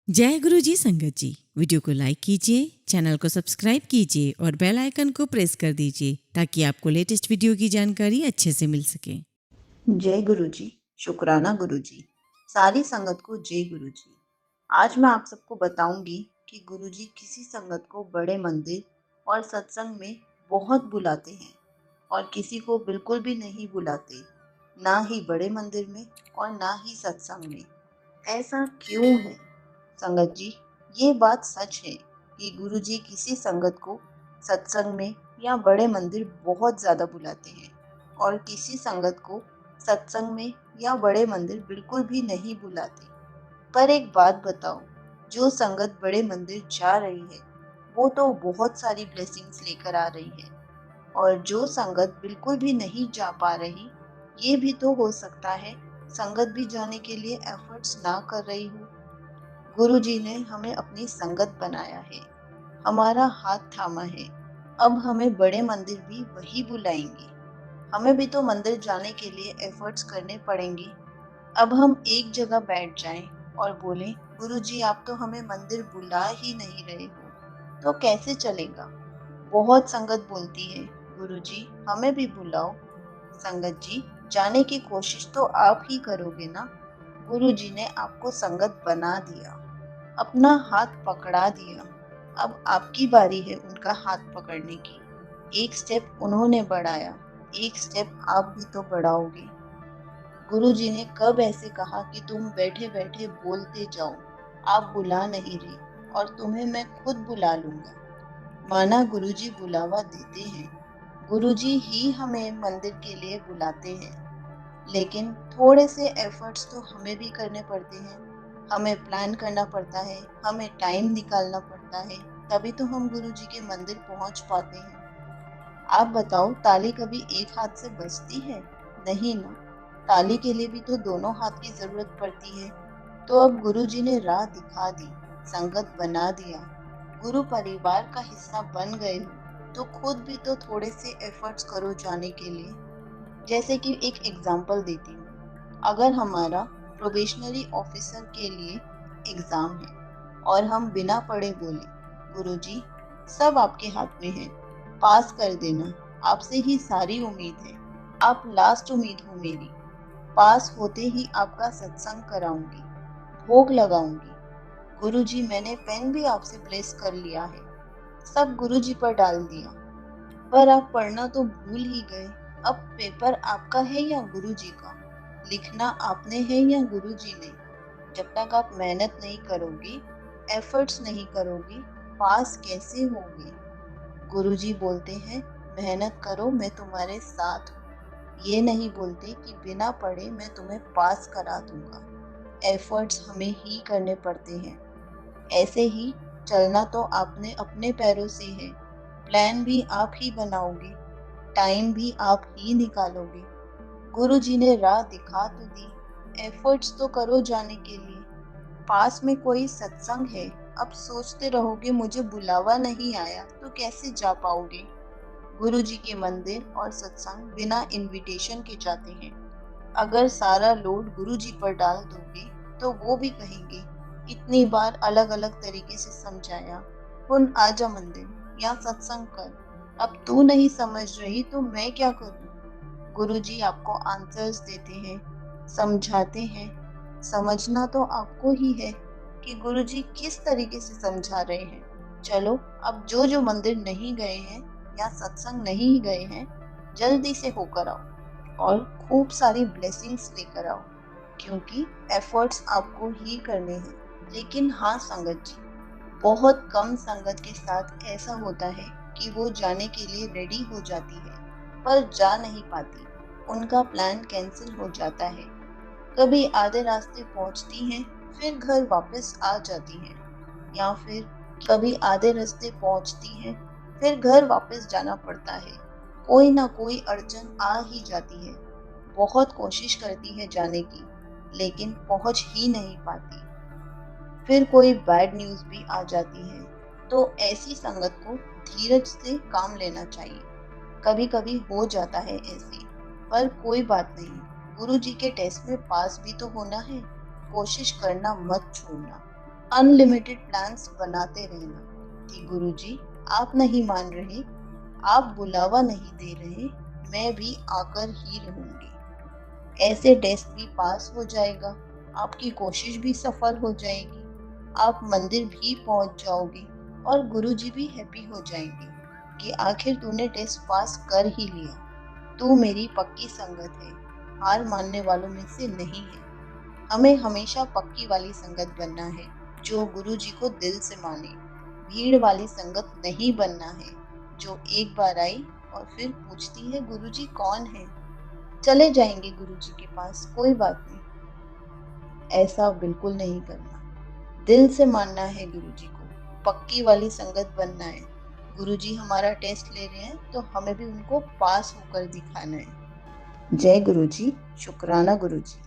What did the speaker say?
जय गुरु जी संगत जी। वीडियो को लाइक कीजिए, चैनल को सब्सक्राइब कीजिए और बेल आइकन को प्रेस कर दीजिए ताकि आपको लेटेस्ट वीडियो की जानकारी अच्छे से मिल सके। जय गुरु जी, शुक्राना गुरु जी, सारी संगत को जय गुरु जी। आज मैं आप सबको बताऊंगी कि गुरु जी किसी संगत को बड़े मंदिर और सत्संग में बहुत बुलाते हैं और किसी को बिल्कुल भी नहीं बुलाते, ना ही बड़े मंदिर में और ना ही सत्संग में। ऐसा क्यों है? संगत जी, ये बात सच है कि गुरु जी किसी संगत को सत्संग में या बड़े मंदिर बहुत ज़्यादा बुलाते हैं और किसी संगत को सत्संग में या बड़े मंदिर बिल्कुल भी नहीं बुलाते। पर एक बात बताओ, जो संगत बड़े मंदिर जा रही है वो तो बहुत सारी ब्लेसिंग्स लेकर आ रही है, और जो संगत बिल्कुल भी नहीं जा पा रही, ये भी तो हो सकता है संगत भी जाने के लिए एफर्ट्स ना कर रही हो। गुरु जी ने हमें अपनी संगत बनाया है, हमारा हाथ थामा है। अब हमें बड़े मंदिर भी वही बुलाएंगे। हमें भी तो मंदिर जाने के लिए एफर्ट्स करने पड़ेंगे। अब हम एक जगह बैठ जाएं और बोलें, गुरु जी आप तो हमें मंदिर बुला ही नहीं रहे हो, तो कैसे चलेगा? बहुत संगत बोलती है, गुरु जी हमें भी बुलाओ। संगत जी, जाने की कोशिश तो आप ही करोगे ना। गुरु जी ने आपको संगत बना दिया, अपना हाथ पकड़ा दिया। अब आपकी बारी है उनका हाथ पकड़ने की। एक स्टेप उन्होंने बढ़ाया, एक स्टेप आप भी तो बढ़ाओगे। गुरु जी ने कब ऐसे कहा कि तुम बैठे बैठे बोलते जाओ, आप बुला नहीं रहे और तुम्हें मैं खुद बुला लूंगा। माना गुरु जी बुलावा देते हैं, गुरु जी ही हमें मंदिर के लिए बुलाते हैं, लेकिन थोड़े से एफर्ट्स तो हमें भी करने पड़ते हैं। हमें प्लान करना पड़ता है, हमें टाइम निकालना पड़ता है, तभी तो हम गुरु जी के मंदिर पहुंच पाते हैं। आप बताओ, ताली कभी एक हाथ से बजती है? नहीं ना। ताली के लिए भी तो दोनों हाथ की जरूरत पड़ती है। तो अब गुरु जी ने राह दिखा दी, संगत बना दिया, गुरु परिवार का हिस्सा बन गए हो, तो खुद भी तो थोड़े से एफर्ट्स करो जाने के लिए। जैसे कि एक एग्जांपल देती हूँ, अगर हमारा प्रोबेशनरी ऑफिसर के लिए एग्जाम है और हम बिना पढ़े बोले, गुरुजी सब आपके हाथ में है, पास कर देना, आपसे ही सारी उम्मीद है, आप लास्ट उम्मीद हो मेरी, पास होते ही आपका सत्संग कराऊंगी, भोग लगाऊंगी। गुरुजी मैंने पेन भी आपसे प्लेस कर लिया है, सब गुरुजी पर डाल दिया, पर आप पढ़ना तो भूल ही गए। अब पेपर आपका है या गुरुजी का? लिखना आपने है या गुरुजी ने? जब तक आप मेहनत नहीं करोगे, एफर्ट्स नहीं करोगे, पास कैसे होगे? गुरुजी बोलते हैं, मेहनत करो मैं तुम्हारे साथ हूँ। ये नहीं बोलते कि बिना पढ़े मैं तुम्हें पास करा दूंगा। एफर्ट्स हमें ही करने पड़ते हैं। ऐसे ही चलना तो आपने अपने पैरों से है, प्लान भी आप ही बनाओगे, टाइम भी आप ही निकालोगे। गुरु जी ने राह दिखा तो दी, एफर्ट्स तो करो जाने के लिए। पास में कोई सत्संग है, अब सोचते रहोगे मुझे बुलावा नहीं आया तो कैसे जा पाओगे? गुरु जी के मंदिर और सत्संग बिना इनविटेशन के जाते हैं। अगर सारा लोड गुरु जी पर डाल दोगे तो वो भी कहेंगे, इतनी बार अलग अलग तरीके से समझाया, सुन आजा मंदिर या सत्संग कर, अब तू नहीं समझ रही तो मैं क्या करूं? गुरुजी आपको आंसर्स देते हैं, समझाते हैं। समझना तो आपको ही है कि गुरुजी किस तरीके से समझा रहे हैं। चलो, अब जो जो मंदिर नहीं गए हैं या सत्संग नहीं गए हैं, जल्दी से होकर आओ और खूब सारी ब्लेसिंग्स लेकर आओ, क्योंकि एफर्ट्स आपको ही करने हैं। लेकिन हाँ संगत जी, बहुत कम संगत के साथ ऐसा होता है कि वो जाने के लिए रेडी हो जाती है पर जा नहीं पाती, उनका प्लान कैंसिल हो जाता है। कभी आधे रास्ते पहुंचती हैं, फिर घर वापस आ जाती हैं, या फिर कभी आधे रास्ते पहुंचती हैं, फिर घर वापस जाना पड़ता है। कोई ना कोई अड़चन आ ही जाती है। बहुत कोशिश करती है जाने की, लेकिन पहुंच ही नहीं पाती। फिर कोई बैड न्यूज़ भी आ जाती है। तो ऐसी संगत को धीरज से काम लेना चाहिए। कभी कभी हो जाता है ऐसे, पर कोई बात नहीं, गुरु जी के टेस्ट में पास भी तो होना है। कोशिश करना मत छोड़ना। अनलिमिटेड प्लान्स बनाते रहना कि गुरुजी आप नहीं मान रहे, आप बुलावा नहीं दे रहे, मैं भी आकर ही रहूंगी। ऐसे टेस्ट भी पास हो जाएगा, आपकी कोशिश भी सफल हो जाएगी, आप मंदिर भी पहुंच जाओगे और गुरुजी भी हैप्पी हो जाएंगे कि आखिर तूने टेस्ट पास कर ही लिया। तू मेरी पक्की संगत है, हार मानने वालों में से नहीं है। हमें हमेशा पक्की वाली संगत बनना है जो गुरुजी को दिल से माने। भीड़ वाली संगत नहीं बनना है जो एक बार आई और फिर पूछती है गुरुजी कौन है। चले जाएंगे गुरुजी के पास, कोई बात नहीं। ऐसा बिल्कुल नहीं करना, दिल से मानना है गुरुजी को, पक्की वाली संगत बनना है। गुरुजी हमारा टेस्ट ले रहे हैं तो हमें भी उनको पास होकर दिखाना है। जय गुरुजी, शुक्राना गुरुजी।